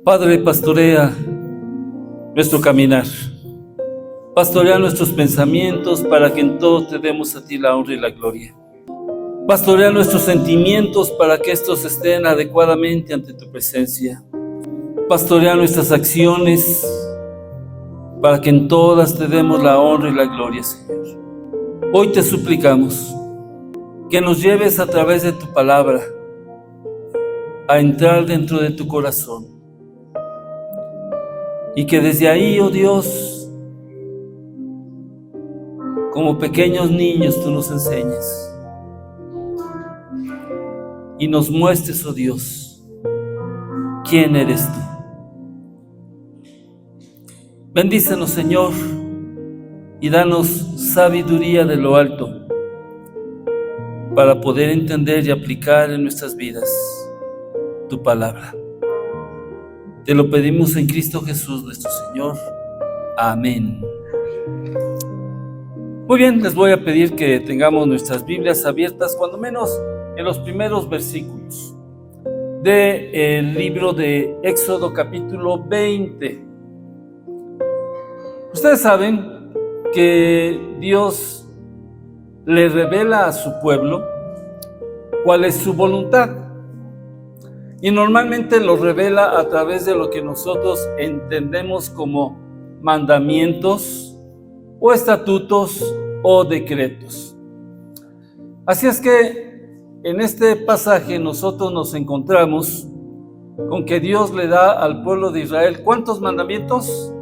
Padre, pastorea nuestro caminar, pastorea nuestros pensamientos para que en todo te demos a ti la honra y la gloria. Pastorea nuestros sentimientos para que estos estén adecuadamente ante tu presencia. Pastorea nuestras acciones para que en todas te demos la honra y la gloria, Señor. Hoy te suplicamos que nos lleves a través de tu palabra a entrar dentro de tu corazón y que desde ahí, oh Dios, como pequeños niños tú nos enseñes y nos muestres, oh Dios, quién eres tú. Bendícenos, Señor, y danos sabiduría de lo alto para poder entender y aplicar en nuestras vidas tu palabra. Te lo pedimos en Cristo Jesús, nuestro Señor. Amén. Muy bien, les voy a pedir que tengamos nuestras Biblias abiertas, cuando menos en los primeros versículos del libro de Éxodo capítulo 20. Ustedes saben que Dios le revela a su pueblo cuál es su voluntad. Y normalmente lo revela a través de lo que nosotros entendemos como mandamientos o estatutos o decretos. Así es que en este pasaje nosotros nos encontramos con que Dios le da al pueblo de Israel, ¿cuántos mandamientos?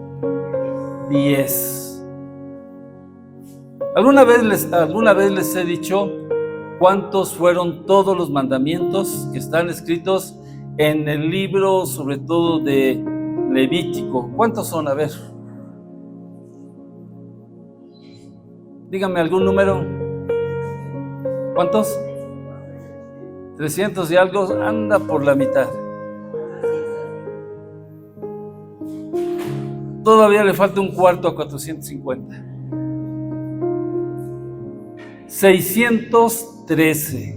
10. ¿Alguna vez les he dicho cuántos fueron todos los mandamientos que están escritos en el libro, sobre todo de Levítico? ¿Cuántos son? A ver, díganme algún número. ¿Cuántos? 300 y algo, anda por la mitad. Todavía le falta un cuarto a 450. 613.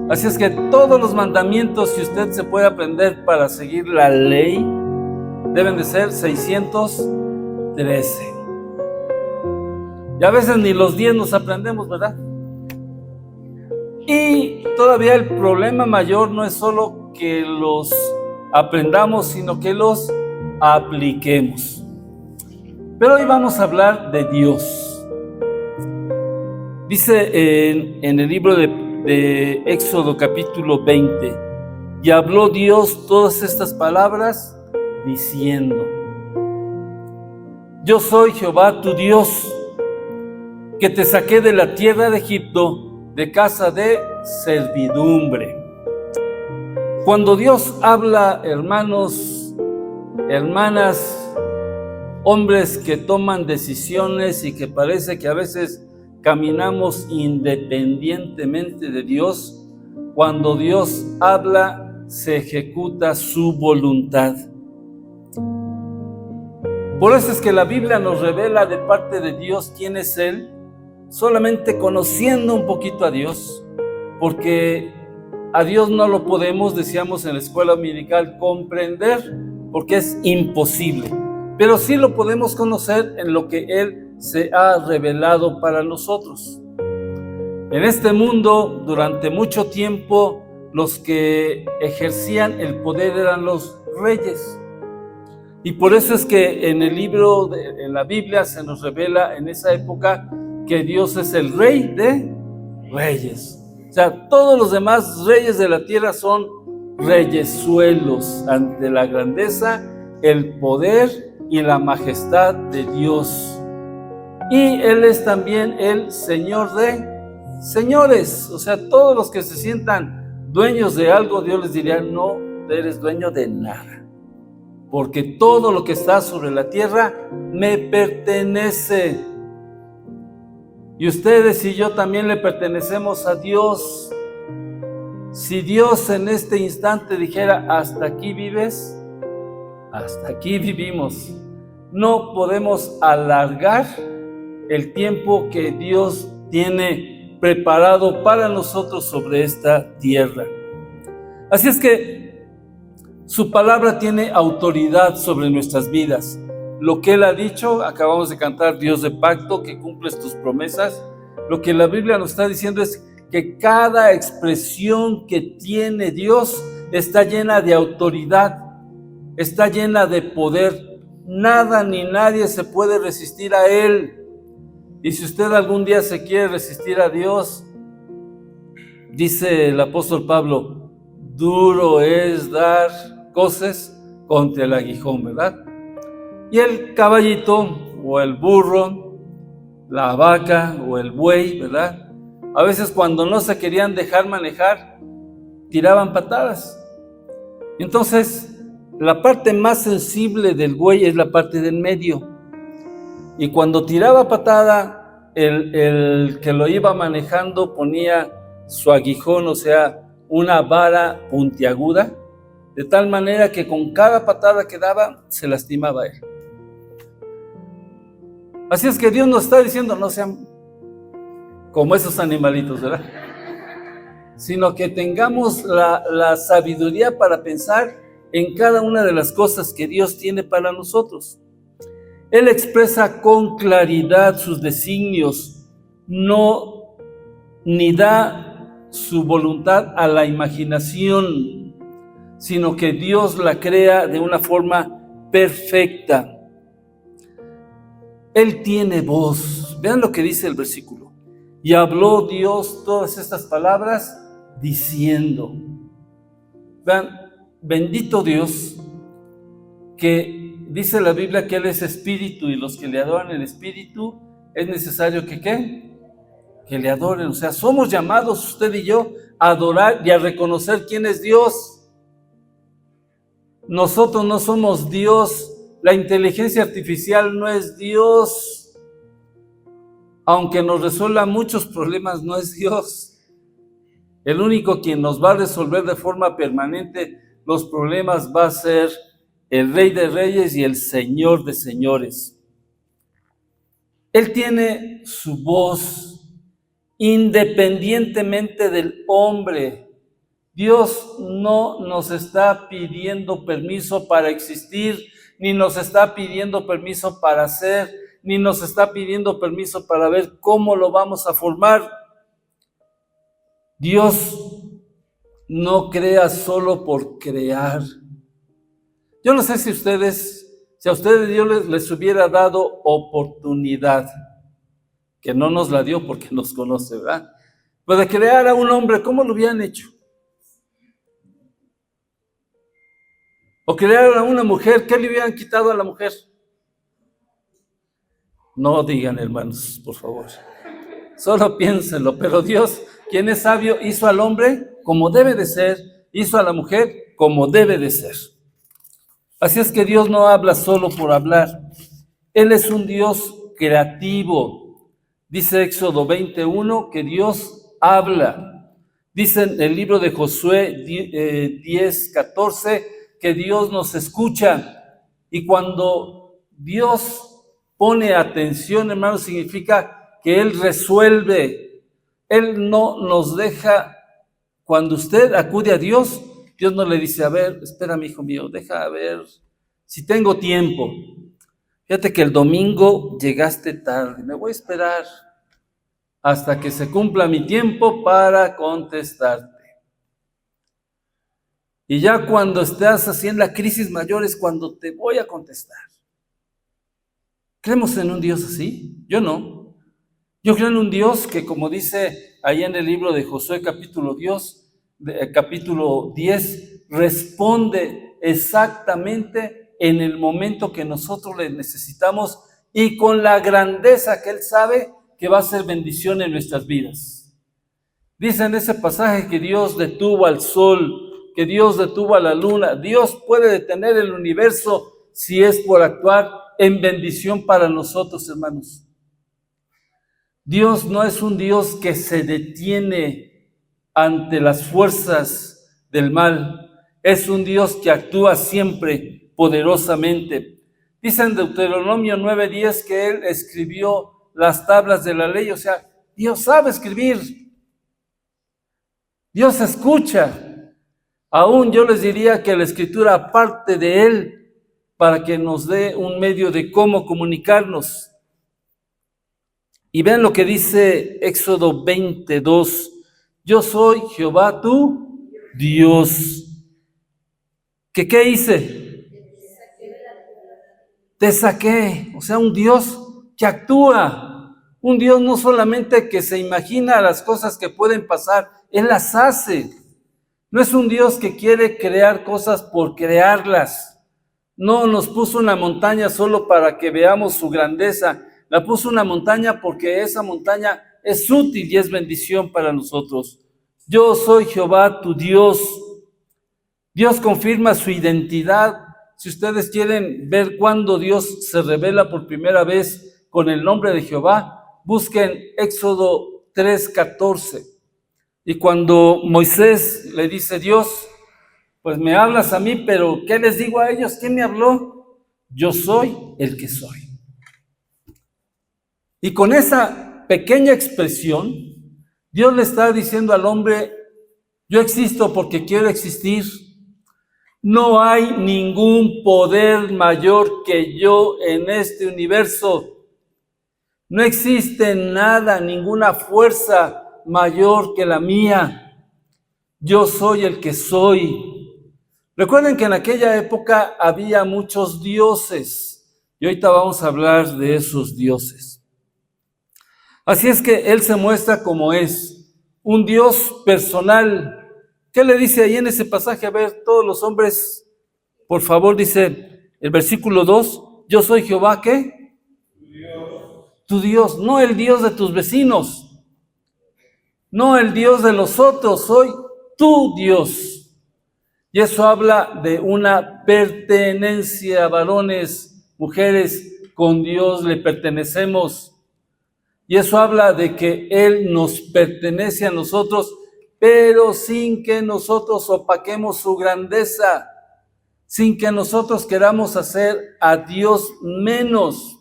Así es que todos los mandamientos que usted se puede aprender para seguir la ley deben de ser 613. Y a veces ni los 10 nos aprendemos, ¿verdad? Y todavía el problema mayor no es solo que los aprendamos, sino que los apliquemos. Pero hoy vamos a hablar de Dios. Dice en el libro de Éxodo capítulo 20, y habló Dios todas estas palabras diciendo: Yo soy Jehová tu Dios, que te saqué de la tierra de Egipto, de casa de servidumbre. Cuando Dios habla, hermanos, hermanas, hombres que toman decisiones y que parece que a veces caminamos independientemente de Dios, cuando Dios habla, se ejecuta su voluntad. Por eso es que la Biblia nos revela de parte de Dios quién es Él, solamente conociendo un poquito a Dios, porque a Dios no lo podemos, decíamos en la escuela dominical, comprender, porque es imposible, pero sí lo podemos conocer en lo que Él se ha revelado para nosotros. En este mundo, durante mucho tiempo, los que ejercían el poder eran los reyes. Y por eso es que en el libro, en la Biblia, se nos revela en esa época que Dios es el rey de reyes. O sea, todos los demás reyes de la tierra son reyesuelos ante la grandeza, el poder y la majestad de Dios. Y Él es también el Señor de señores. O sea, todos los que se sientan dueños de algo, Dios les diría: no eres dueño de nada, porque todo lo que está sobre la tierra me pertenece. Y ustedes y yo también le pertenecemos a Dios. Si Dios en este instante dijera: hasta aquí vives, hasta aquí vivimos. No podemos alargar el tiempo que Dios tiene preparado para nosotros sobre esta tierra. Así es que Su palabra tiene autoridad sobre nuestras vidas. Lo que Él ha dicho, acabamos de cantar, Dios de pacto, que cumples tus promesas. Lo que la Biblia nos está diciendo es que cada expresión que tiene Dios está llena de autoridad, está llena de poder. Nada ni nadie se puede resistir a Él. Y si usted algún día se quiere resistir a Dios, dice el apóstol Pablo, duro es dar coces contra el aguijón, ¿verdad? Y el caballito o el burro, la vaca o el buey, ¿verdad? A veces cuando no se querían dejar manejar, tiraban patadas. Entonces, la parte más sensible del buey es la parte del medio. Y cuando tiraba patada, el que lo iba manejando ponía su aguijón, o sea, una vara puntiaguda, de tal manera que con cada patada que daba, se lastimaba él. Así es que Dios nos está diciendo, no sean como esos animalitos, ¿verdad? Sino que tengamos la sabiduría para pensar en cada una de las cosas que Dios tiene para nosotros. Él expresa con claridad sus designios, no ni da su voluntad a la imaginación, sino que Dios la crea de una forma perfecta. Él tiene voz. Vean lo que dice el versículo. Y habló Dios todas estas palabras diciendo. Vean, bendito Dios, que dice la Biblia que Él es espíritu y los que le adoran en espíritu es necesario que ¿qué? Que le adoren. O sea, somos llamados usted y yo a adorar y a reconocer quién es Dios. Nosotros no somos Dios. La inteligencia artificial no es Dios. Aunque nos resuelva muchos problemas, no es Dios. El único quien nos va a resolver de forma permanente los problemas va a ser el Rey de Reyes y el Señor de Señores. Él tiene su voz independientemente del hombre. Dios no nos está pidiendo permiso para existir, ni nos está pidiendo permiso para hacer, ni nos está pidiendo permiso para ver cómo lo vamos a formar. Dios no crea solo por crear. Yo no sé si a ustedes Dios les hubiera dado oportunidad, que no nos la dio porque nos conoce, ¿verdad? Pero de crear a un hombre, ¿cómo lo hubieran hecho? O crear a una mujer, ¿qué le hubieran quitado a la mujer? No digan, hermanos, por favor. Solo piénsenlo, pero Dios, quien es sabio, hizo al hombre como debe de ser, hizo a la mujer como debe de ser. Así es que Dios no habla solo por hablar. Él es un Dios creativo. Dice Éxodo 21 que Dios habla. Dice en el libro de Josué 10:14 que Dios nos escucha. Y cuando Dios pone atención, hermano, significa que Él resuelve. Él no nos deja. Cuando usted acude a Dios, Dios no le dice, a ver, espérame, hijo mío, deja ver si tengo tiempo. Fíjate que el domingo llegaste tarde, me voy a esperar hasta que se cumpla mi tiempo para contestarte. Y ya cuando estás así en la crisis mayor es cuando te voy a contestar. ¿Creemos en un Dios así? Yo no. Yo creo en un Dios que, como dice ahí en el libro de Josué capítulo 10, responde exactamente en el momento que nosotros le necesitamos y con la grandeza que Él sabe que va a ser bendición en nuestras vidas. Dice en ese pasaje que Dios detuvo al sol, que Dios detuvo a la luna. Dios puede detener el universo si es por actuar en bendición para nosotros, hermanos. Dios no es un Dios que se detiene ante las fuerzas del mal. Es un Dios que actúa siempre poderosamente. Dice en Deuteronomio 9:10 que Él escribió las tablas de la ley. O sea, Dios sabe escribir. Dios escucha. Aún yo les diría que la Escritura, aparte de Él, para que nos dé un medio de cómo comunicarnos. Y vean lo que dice Éxodo 22. Yo soy Jehová tu Dios. ¿Qué hice? Te saqué. O sea, un Dios que actúa. Un Dios no solamente que se imagina las cosas que pueden pasar, Él las hace. No es un Dios que quiere crear cosas por crearlas. No nos puso una montaña solo para que veamos su grandeza. La puso una montaña porque esa montaña es útil y es bendición para nosotros. Yo soy Jehová tu Dios. Dios confirma su identidad. Si ustedes quieren ver cuándo Dios se revela por primera vez con el nombre de Jehová, busquen Éxodo 3:14. Y cuando Moisés le dice, Dios, pues me hablas a mí, pero ¿qué les digo a ellos? ¿Quién me habló? Yo soy el que soy. Y con esa pequeña expresión, Dios le está diciendo al hombre, yo existo porque quiero existir. No hay ningún poder mayor que yo en este universo. No existe nada, ninguna fuerza mayor que la mía. Yo soy el que soy. Recuerden que en aquella época había muchos dioses y ahorita vamos a hablar de esos dioses. Así es que Él se muestra como es, un Dios personal. ¿Qué le dice ahí en ese pasaje? A ver, todos los hombres, por favor, dice el versículo 2, yo soy Jehová, ¿qué? Tu Dios, no el Dios de tus vecinos, no el Dios de los otros, soy tu Dios. Y eso habla de una pertenencia, varones, mujeres, con Dios le pertenecemos. Y eso habla de que Él nos pertenece a nosotros, pero sin que nosotros opaquemos su grandeza, sin que nosotros queramos hacer a Dios menos.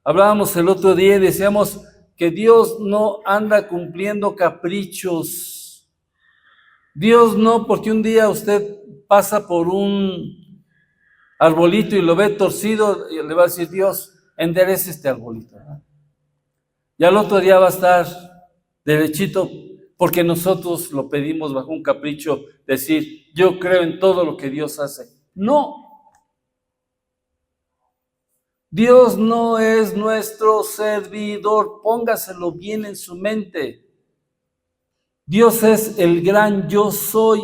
Hablábamos el otro día y decíamos que Dios no anda cumpliendo caprichos. Dios no, porque un día usted pasa por un arbolito y lo ve torcido, y le va a decir, Dios, enderece este arbolito, ¿verdad? Y al otro día va a estar derechito, porque nosotros lo pedimos bajo un capricho, decir, yo creo en todo lo que Dios hace. No. Dios no es nuestro servidor, póngaselo bien en su mente. Dios es el gran yo soy,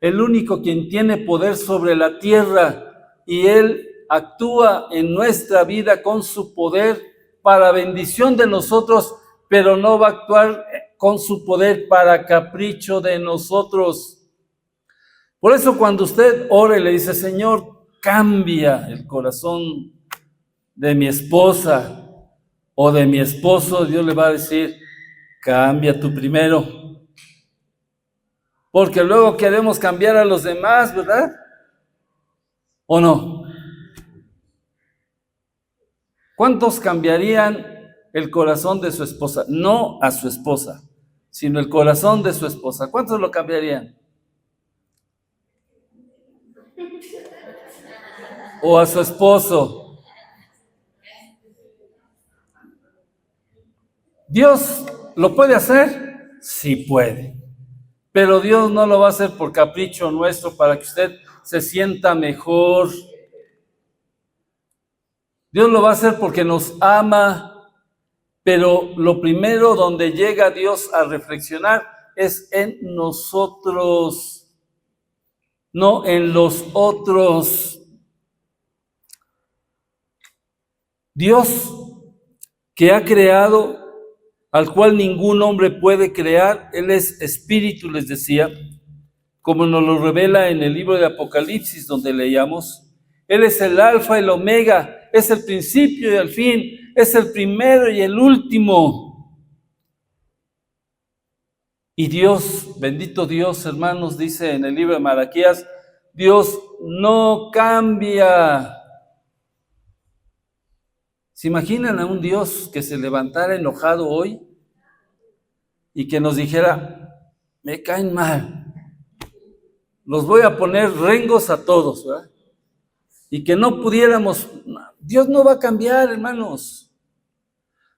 el único quien tiene poder sobre la tierra, y Él actúa en nuestra vida con su poder para bendición de nosotros, pero no va a actuar con su poder para capricho de nosotros. Por eso cuando usted ora y le dice, Señor, cambia el corazón de mi esposa o de mi esposo, Dios le va a decir, cambia tú primero. Porque luego queremos cambiar a los demás, ¿verdad? ¿O no? ¿Cuántos cambiarían el corazón de su esposa? No a su esposa, sino el corazón de su esposa. ¿Cuántos lo cambiarían? O a su esposo. ¿Dios lo puede hacer? Sí puede. Pero Dios no lo va a hacer por capricho nuestro para que usted se sienta mejor. Dios lo va a hacer porque nos ama, pero lo primero donde llega Dios a reflexionar es en nosotros, no en los otros. Dios que ha creado, al cual ningún hombre puede crear, Él es espíritu, les decía, como nos lo revela en el libro de Apocalipsis donde leíamos. Él es el alfa y el omega, es el principio y el fin, es el primero y el último. Y Dios, bendito Dios, hermanos, dice en el libro de Malaquías, Dios no cambia. ¿Se imaginan a un Dios que se levantara enojado hoy y que nos dijera, me caen mal? los voy a poner rengos a todos, ¿verdad? Y que no pudiéramos, Dios no va a cambiar, hermanos.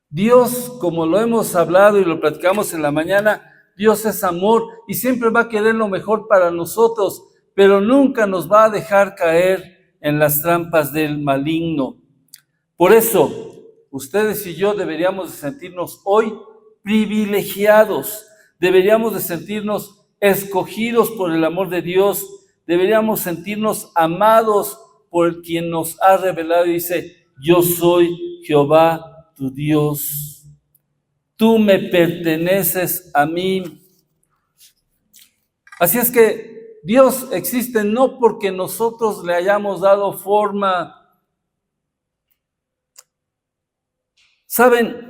Dios, como lo hemos hablado y lo platicamos en la mañana, Dios es amor y siempre va a querer lo mejor para nosotros, pero nunca nos va a dejar caer en las trampas del maligno. Por eso, ustedes y yo deberíamos de sentirnos hoy privilegiados, deberíamos de sentirnos escogidos por el amor de Dios, deberíamos sentirnos amados por quien nos ha revelado y dice, yo soy Jehová tu Dios, tú me perteneces a mí. Así es que Dios existe no porque nosotros le hayamos dado forma. ¿Saben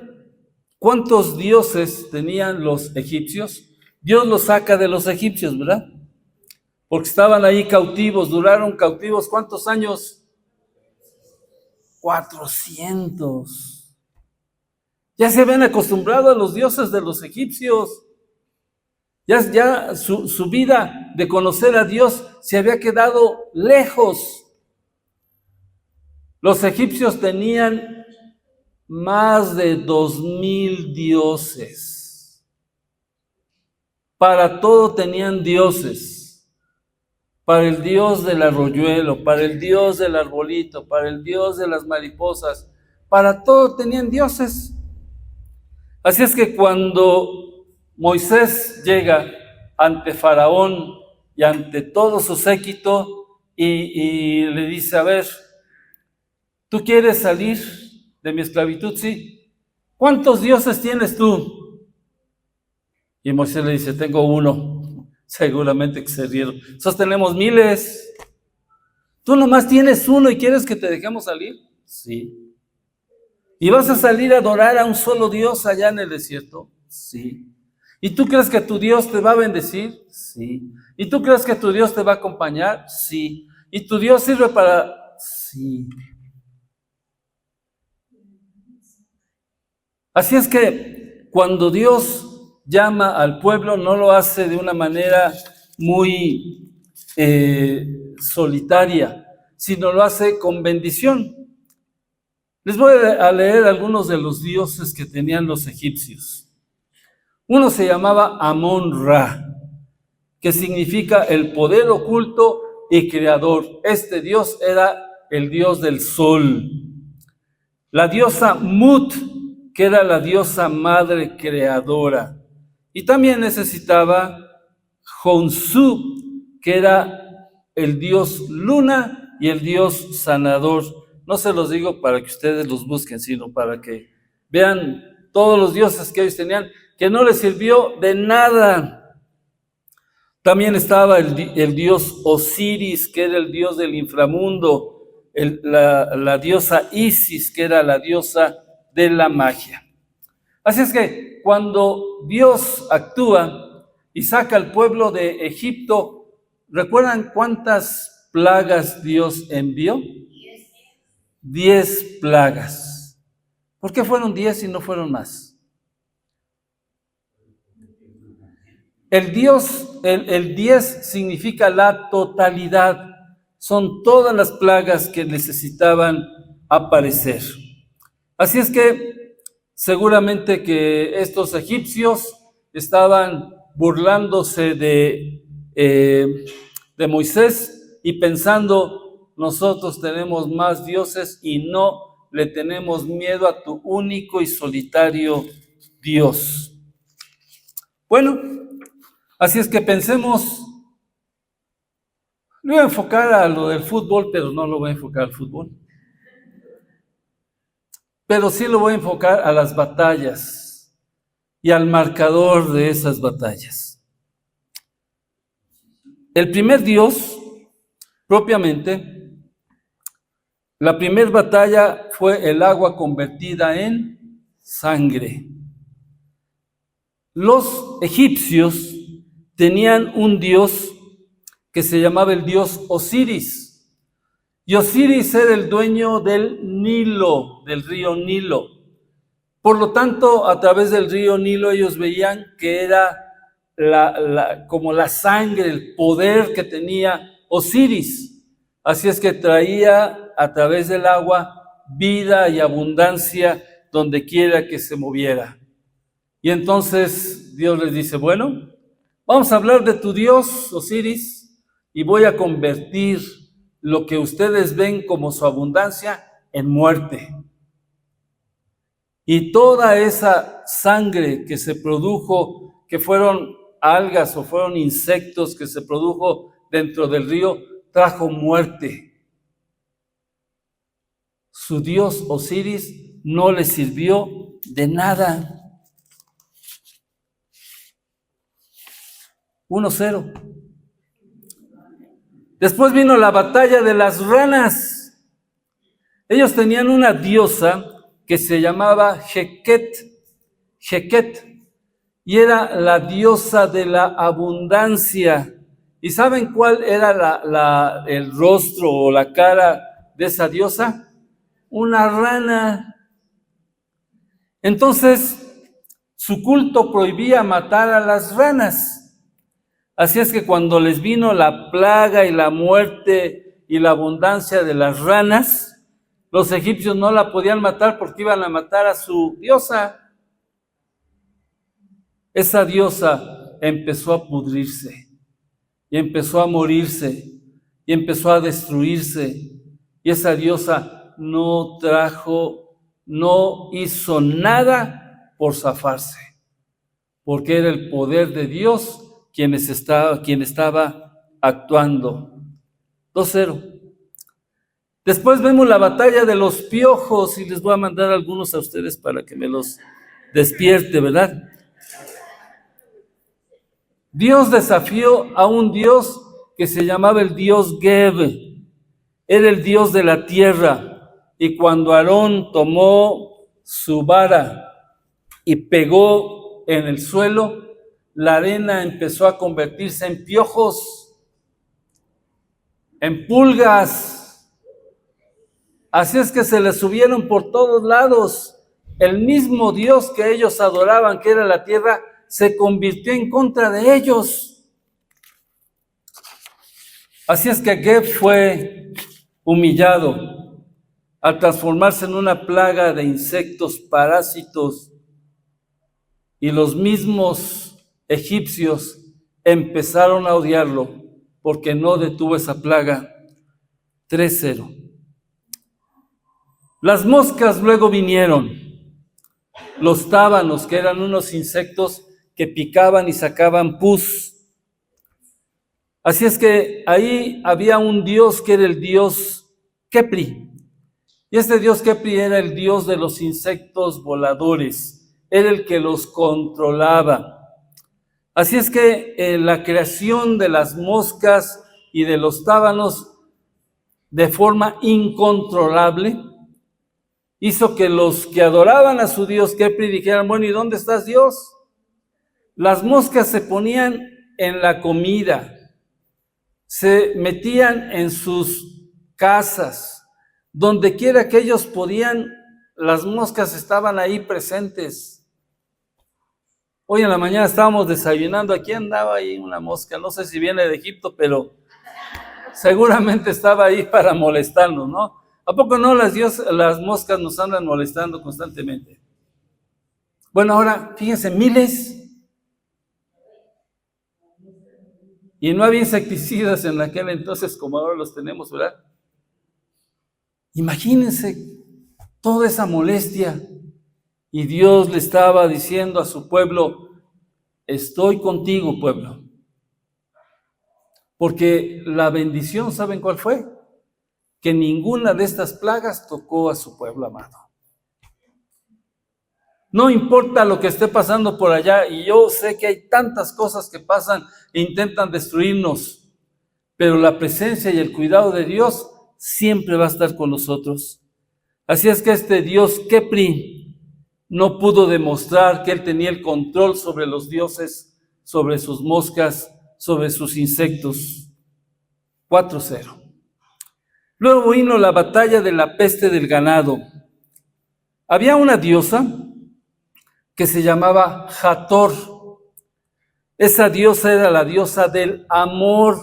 cuántos dioses tenían los egipcios? Dios los saca de los egipcios, ¿verdad? Porque estaban ahí cautivos, duraron cautivos, ¿cuántos años? 400. Ya se habían acostumbrado a los dioses de los egipcios. Ya su vida de conocer a Dios se había quedado lejos. Los egipcios tenían más de 2000 dioses. Para todo tenían dioses. Para el dios del arroyuelo, para el dios del arbolito, para el dios de las mariposas, para todo tenían dioses. Así es que cuando Moisés llega ante Faraón y ante todo su séquito y le dice, a ver, ¿tú quieres salir de mi esclavitud? Sí. ¿Cuántos dioses tienes tú? Y Moisés le dice, tengo uno. Seguramente que se rieron. Nosotros tenemos miles. ¿Tú nomás tienes uno y quieres que te dejemos salir? Sí. ¿Y vas a salir a adorar a un solo Dios allá en el desierto? Sí. ¿Y tú crees que tu Dios te va a bendecir? Sí. ¿Y tú crees que tu Dios te va a acompañar? Sí. ¿Y tu Dios sirve para...? Sí. Así es que cuando Dios llama al pueblo, no lo hace de una manera muy solitaria, sino lo hace con bendición. Les voy a leer algunos de los dioses que tenían los egipcios. Uno se llamaba Amón-Ra, que significa el poder oculto y creador. Este dios era el dios del sol. La diosa Mut, que era la diosa madre creadora. Y también necesitaba Honsu, que era el dios luna y el dios sanador. No se los digo para que ustedes los busquen, sino para que vean todos los dioses que ellos tenían, que no les sirvió de nada. También estaba el dios Osiris, que era el dios del inframundo, la diosa Isis, que era la diosa de la magia. Así es que cuando Dios actúa y saca al pueblo de Egipto, ¿recuerdan cuántas plagas Dios envió? 10 plagas. ¿Por qué fueron 10 y no fueron más? El 10 significa la totalidad. Son todas las plagas que necesitaban aparecer. Así es que seguramente que estos egipcios estaban burlándose de Moisés y pensando, nosotros tenemos más dioses y no le tenemos miedo a tu único y solitario Dios. Bueno, así es que pensemos, lo voy a enfocar a lo del fútbol, pero no lo voy a enfocar al fútbol. Pero sí lo voy a enfocar a las batallas y al marcador de esas batallas. El primer Dios, propiamente, la primera batalla fue el agua convertida en sangre. Los egipcios tenían un dios que se llamaba el dios Osiris. Y Osiris era el dueño del Nilo, del río Nilo. Por lo tanto, a través del río Nilo ellos veían que era como la sangre, el poder que tenía Osiris. Así es que traía a través del agua vida y abundancia donde quiera que se moviera. Y entonces Dios les dice, bueno, vamos a hablar de tu Dios, Osiris, y voy a convertir lo que ustedes ven como su abundancia en muerte. Y toda esa sangre que se produjo, que fueron algas o fueron insectos que se produjo dentro del río, trajo muerte. Su dios Osiris no le sirvió de nada. 1-0. Después vino la batalla de las ranas. Ellos tenían una diosa que se llamaba Heket, y era la diosa de la abundancia. ¿Y saben cuál era el rostro o la cara de esa diosa? Una rana. Entonces, su culto prohibía matar a las ranas. Así es que cuando les vino la plaga y la muerte y la abundancia de las ranas, los egipcios no la podían matar porque iban a matar a su diosa. Esa diosa empezó a pudrirse y empezó a morirse y empezó a destruirse. Y esa diosa no hizo nada por zafarse, porque era el poder de Dios quien estaba actuando. 2-0. Después vemos la batalla de los piojos y les voy a mandar algunos a ustedes para que me los despierte, ¿verdad? Dios desafió a un Dios que se llamaba el Dios Geb. Era el Dios de la tierra. Y cuando Aarón tomó su vara y pegó en el suelo, la arena empezó a convertirse en piojos, en pulgas. Así es que se les subieron por todos lados. El mismo Dios que ellos adoraban, que era la tierra, se convirtió en contra de ellos. Así es que Geb fue humillado al transformarse en una plaga de insectos parásitos, y los mismos egipcios empezaron a odiarlo porque no detuvo esa plaga. 3-0. Las moscas luego vinieron, los tábanos, que eran unos insectos que picaban y sacaban pus. Así es que ahí había un dios que era el dios Kepri. Y este dios Kepri era el dios de los insectos voladores, era el que los controlaba. Así es que la creación de las moscas y de los tábanos de forma incontrolable hizo que los que adoraban a su dios Kepri dijeran, bueno, ¿y dónde estás, Dios? Las moscas se ponían en la comida, se metían en sus casas, donde quiera que ellos podían, las moscas estaban ahí presentes. Hoy en la mañana estábamos desayunando, aquí andaba ahí una mosca, no sé si viene de Egipto, pero seguramente estaba ahí para molestarnos, ¿no? ¿A poco no las moscas nos andan molestando constantemente? Bueno, ahora, fíjense, miles. Y no había insecticidas en aquel entonces como ahora los tenemos, ¿verdad? Imagínense toda esa molestia. Y Dios le estaba diciendo a su pueblo, estoy contigo, pueblo. Porque la bendición, ¿saben cuál fue? Que ninguna de estas plagas tocó a su pueblo amado. No importa lo que esté pasando por allá, y yo sé que hay tantas cosas que pasan e intentan destruirnos, pero la presencia y el cuidado de Dios siempre va a estar con nosotros. Así es que este Dios Kepri no pudo demostrar que él tenía el control sobre los dioses, sobre sus moscas, sobre sus insectos. 4-0. Luego vino la batalla de la peste del ganado. Había una diosa que se llamaba Hathor. Esa diosa era la diosa del amor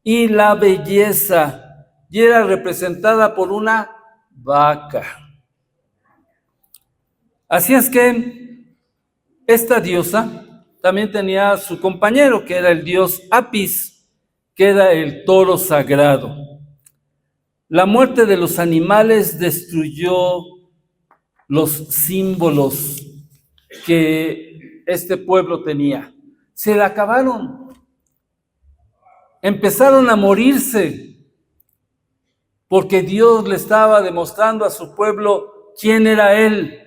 y la belleza, y era representada por una vaca. Así es que esta diosa también tenía a su compañero, que era el dios Apis, que era el toro sagrado. La muerte de los animales destruyó los símbolos que este pueblo tenía. Se le acabaron. Empezaron a morirse porque Dios le estaba demostrando a su pueblo quién era Él.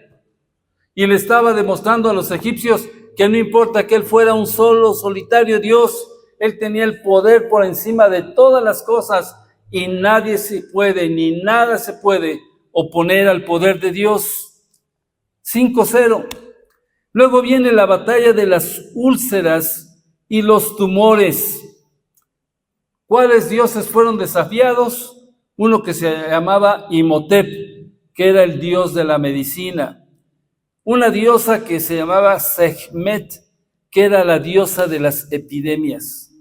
Y le estaba demostrando a los egipcios que no importa que Él fuera un solo, solitario Dios, Él tenía el poder por encima de todas las cosas y nadie se puede, ni nada se puede oponer al poder de Dios. 5-0. Luego viene la batalla de las úlceras y los tumores. ¿Cuáles dioses fueron desafiados? Uno que se llamaba Imhotep, que era el dios de la medicina. Una diosa que se llamaba Sekhmet, que era la diosa de las epidemias.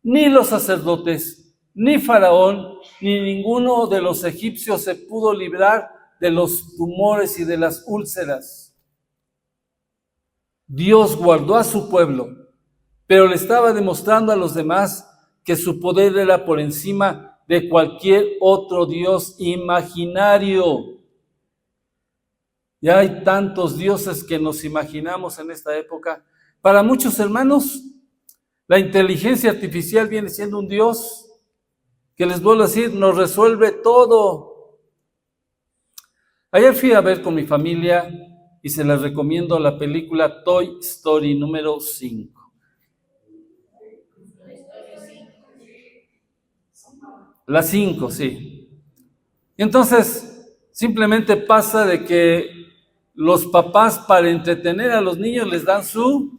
Ni los sacerdotes, ni Faraón, ni ninguno de los egipcios se pudo librar de los tumores y de las úlceras. Dios guardó a su pueblo, pero le estaba demostrando a los demás que su poder era por encima de cualquier otro dios imaginario. Ya hay tantos dioses que nos imaginamos en esta época. Para muchos hermanos, la inteligencia artificial viene siendo un dios que, les vuelvo a decir, nos resuelve todo. Ayer fui a ver con mi familia y se les recomiendo la película Toy Story número 5. La 5, sí. Y entonces, simplemente pasa de que los papás, para entretener a los niños, les dan su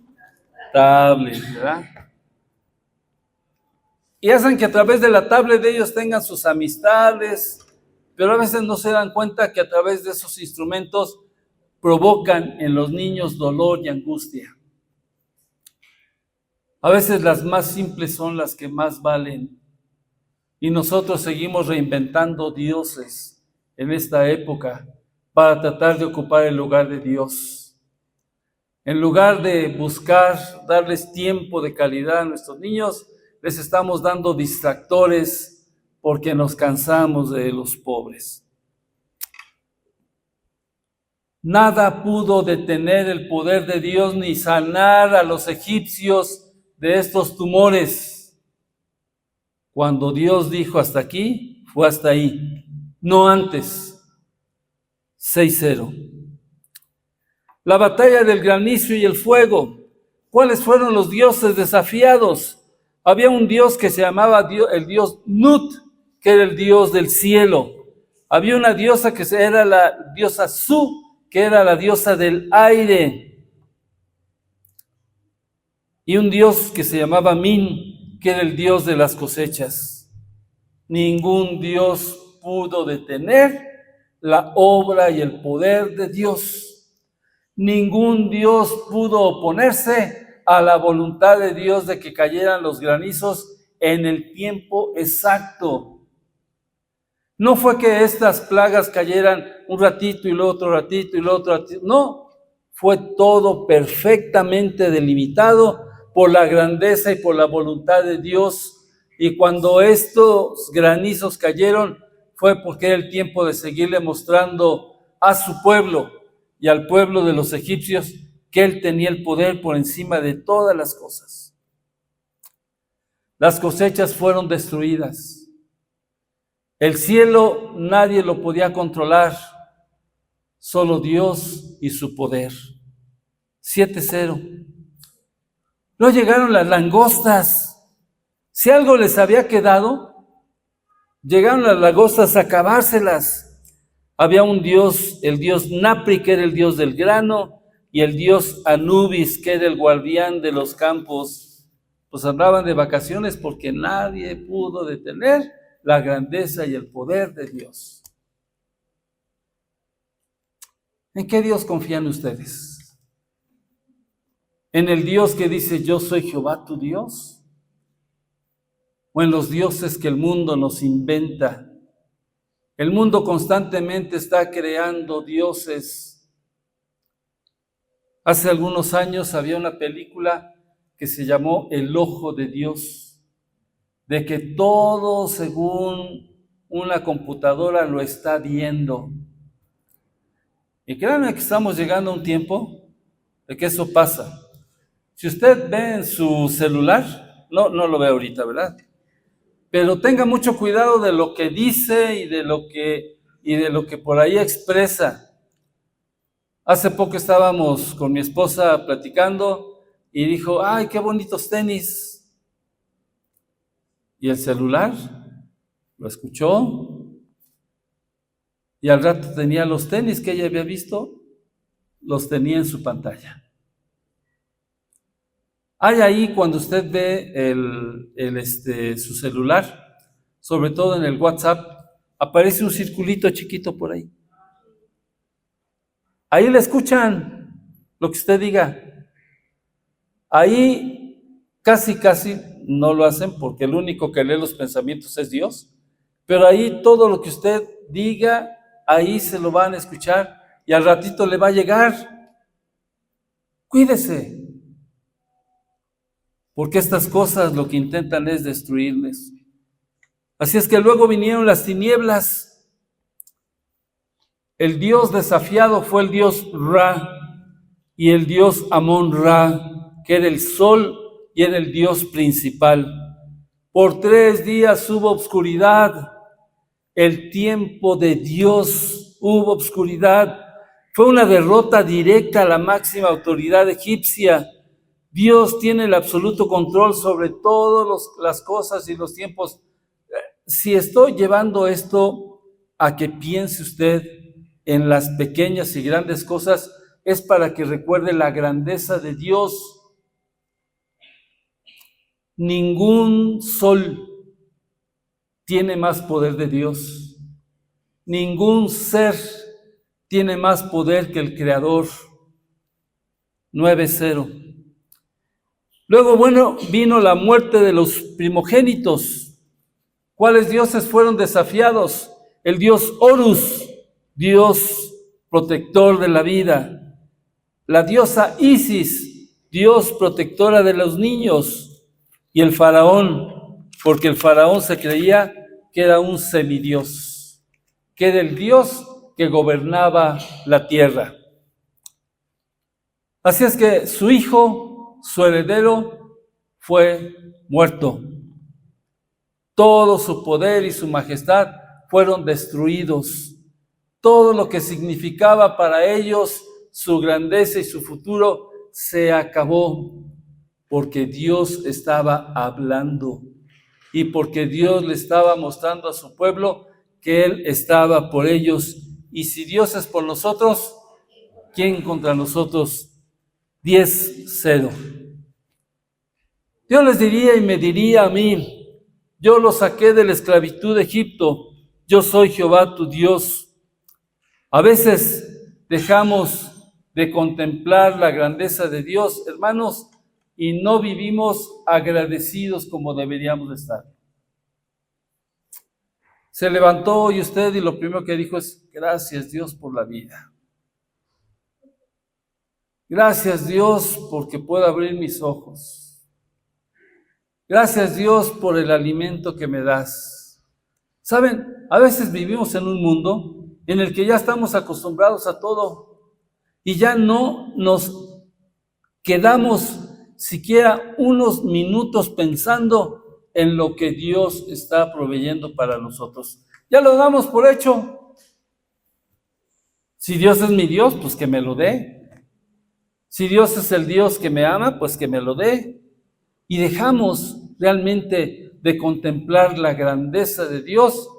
tablet, ¿verdad? Y hacen que a través de la tablet de ellos tengan sus amistades, pero a veces no se dan cuenta que a través de esos instrumentos provocan en los niños dolor y angustia. A veces las más simples son las que más valen. Y nosotros seguimos reinventando dioses en esta época para tratar de ocupar el lugar de Dios. En lugar de buscar darles tiempo de calidad a nuestros niños, les estamos dando distractores porque nos cansamos de los pobres. Nada pudo detener el poder de Dios ni sanar a los egipcios de estos tumores. Cuando Dios dijo hasta aquí, fue hasta ahí, no antes. 6-0. La batalla del granizo y el fuego. ¿Cuáles fueron los dioses desafiados? Había un dios que se llamaba el dios Nut, que era el dios del cielo. Había una diosa que era la diosa Su, que era la diosa del aire. Y un dios que se llamaba Min, que era el dios de las cosechas. Ningún dios pudo detener la obra y el poder de Dios. Ningún dios pudo oponerse a la voluntad de Dios de que cayeran los granizos en el tiempo exacto. No fue que estas plagas cayeran un ratito y luego otro ratito y luego otro ratito. No, fue todo perfectamente delimitado por la grandeza y por la voluntad de Dios. Y cuando estos granizos cayeron, fue porque era el tiempo de seguirle mostrando a su pueblo y al pueblo de los egipcios que Él tenía el poder por encima de todas las cosas. Las cosechas fueron destruidas. El cielo nadie lo podía controlar, solo Dios y su poder. 7-0. No llegaron las langostas. Si algo les había quedado, llegaron las langostas a acabárselas. Había un dios, el dios Napri, que era el dios del grano, y el dios Anubis, que era el guardián de los campos. Pues andaban de vacaciones porque nadie pudo detener la grandeza y el poder de Dios. ¿En qué Dios confían ustedes? ¿En el Dios que dice yo soy Jehová tu Dios? ¿O en los dioses que el mundo nos inventa? El mundo constantemente está creando dioses. Hace algunos años había una película que se llamó El Ojo de Dios, de que todo según una computadora lo está viendo. Y créanme que estamos llegando a un tiempo de que eso pasa. Si usted ve en su celular, no lo ve ahorita, ¿verdad? Pero tenga mucho cuidado de lo que dice y de lo que por ahí expresa. Hace poco estábamos con mi esposa platicando y dijo, ¡ay, qué bonitos tenis! Y el celular lo escuchó y al rato tenía los tenis que ella había visto, los tenía en su pantalla. Hay ahí cuando usted ve su celular, sobre todo en el WhatsApp, aparece un circulito chiquito por ahí. Ahí le escuchan lo que usted diga. Ahí casi no lo hacen porque el único que lee los pensamientos es Dios. Pero ahí todo lo que usted diga, ahí se lo van a escuchar y al ratito le va a llegar. Cuídese. Porque estas cosas lo que intentan es destruirles. Así es que luego vinieron las tinieblas. El Dios desafiado fue el Dios Ra y el Dios Amón-Ra, que era el sol y era el Dios principal. Por 3 días hubo obscuridad. El tiempo de Dios hubo obscuridad. Fue una derrota directa a la máxima autoridad egipcia. Dios tiene el absoluto control sobre todas las cosas y los tiempos. Si estoy llevando esto a que piense usted en las pequeñas y grandes cosas, es para que recuerde la grandeza de Dios. Ningún sol tiene más poder de Dios. Ningún ser tiene más poder que el Creador. 9-0. Luego, vino la muerte de los primogénitos. ¿Cuáles dioses fueron desafiados? El dios Horus, Dios protector de la vida. La diosa Isis, Dios protectora de los niños. Y el faraón, porque el faraón se creía que era un semidios, que era el Dios que gobernaba la tierra. Así es que su hijo, su heredero, fue muerto. Todo su poder y su majestad fueron destruidos. Todo lo que significaba para ellos su grandeza y su futuro se acabó, porque Dios estaba hablando y porque Dios le estaba mostrando a su pueblo que Él estaba por ellos. Y si Dios es por nosotros, ¿quién contra nosotros? 10-0. Dios les diría y me diría a mí: yo los saqué de la esclavitud de Egipto, yo soy Jehová tu Dios. A veces dejamos de contemplar la grandeza de Dios, hermanos, y no vivimos agradecidos como deberíamos estar. Se levantó hoy usted y lo primero que dijo es: gracias Dios por la vida. Gracias Dios porque puedo abrir mis ojos. Gracias Dios por el alimento que me das. Saben, a veces vivimos en un mundo en el que ya estamos acostumbrados a todo y ya no nos quedamos siquiera unos minutos pensando en lo que Dios está proveyendo para nosotros. Ya lo damos por hecho. Si Dios es mi Dios, pues que me lo dé. Si Dios es el Dios que me ama, pues que me lo dé. Y dejamos realmente de contemplar la grandeza de Dios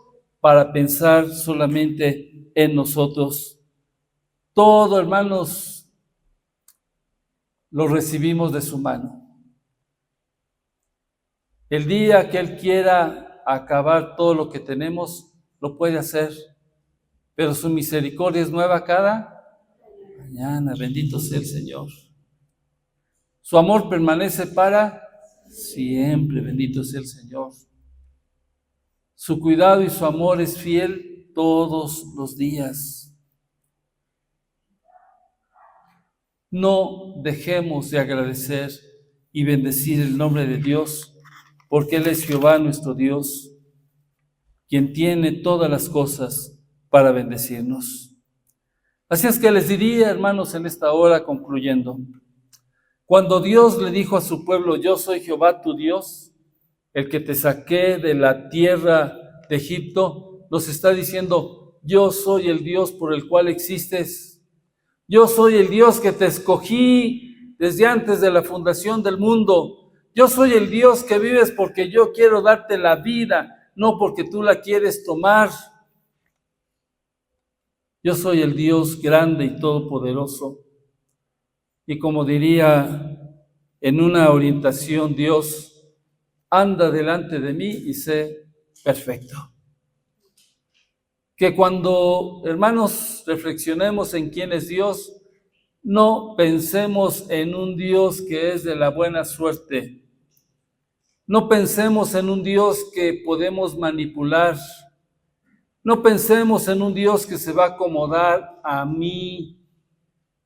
para pensar solamente en nosotros. Todo, hermanos, lo recibimos de su mano. El día que Él quiera acabar todo lo que tenemos, lo puede hacer. Pero su misericordia es nueva cada mañana. Bendito sea el Señor. Su amor permanece para siempre, bendito sea el Señor. Su cuidado y su amor es fiel todos los días. No dejemos de agradecer y bendecir el nombre de Dios, porque Él es Jehová nuestro Dios, quien tiene todas las cosas para bendecirnos. Así es que les diría, hermanos, en esta hora, concluyendo, cuando Dios le dijo a su pueblo, yo soy Jehová tu Dios, el que te saqué de la tierra de Egipto, nos está diciendo, yo soy el Dios por el cual existes. Yo soy el Dios que te escogí desde antes de la fundación del mundo. Yo soy el Dios que vives porque yo quiero darte la vida, no porque tú la quieres tomar. Yo soy el Dios grande y todopoderoso. Y como diría en una orientación Dios, anda delante de mí y sé perfecto. Que cuando, hermanos, reflexionemos en quién es Dios, no pensemos en un Dios que es de la buena suerte. No pensemos en un Dios que podemos manipular. No pensemos en un Dios que se va a acomodar a mí.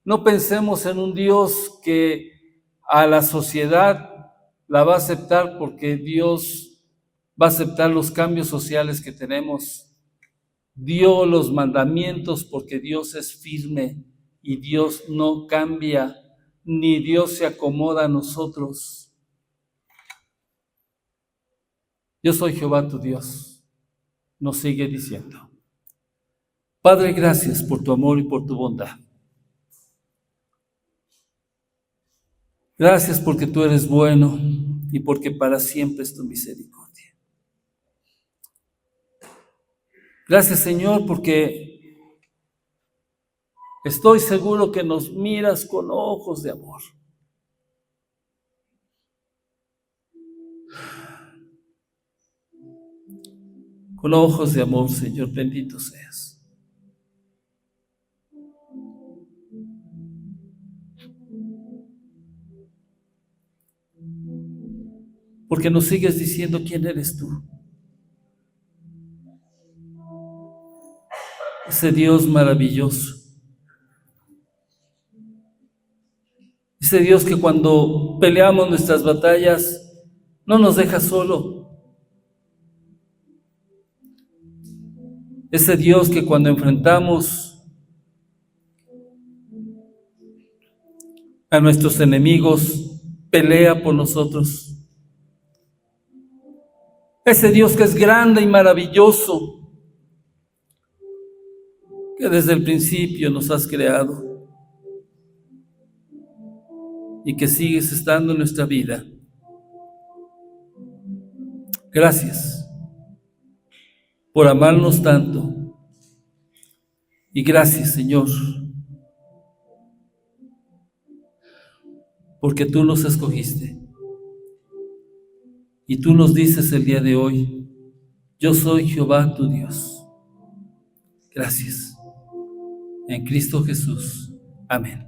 No pensemos en un Dios que a la sociedad la va a aceptar porque Dios va a aceptar los cambios sociales que tenemos. Dio los mandamientos porque Dios es firme y Dios no cambia, ni Dios se acomoda a nosotros. Yo soy Jehová tu Dios, nos sigue diciendo. Padre, gracias por tu amor y por tu bondad. Gracias porque tú eres bueno y porque para siempre es tu misericordia. Gracias, Señor, porque estoy seguro que nos miras con ojos de amor. Con ojos de amor, Señor, bendito seas. Porque nos sigues diciendo quién eres tú. Ese Dios maravilloso. Ese Dios que cuando peleamos nuestras batallas no nos deja solo. Ese Dios que cuando enfrentamos a nuestros enemigos pelea por nosotros. Ese Dios que es grande y maravilloso, que desde el principio nos has creado y que sigues estando en nuestra vida. Gracias por amarnos tanto y gracias, Señor, porque tú nos escogiste y tú nos dices el día de hoy, yo soy Jehová tu Dios. Gracias. En Cristo Jesús. Amén.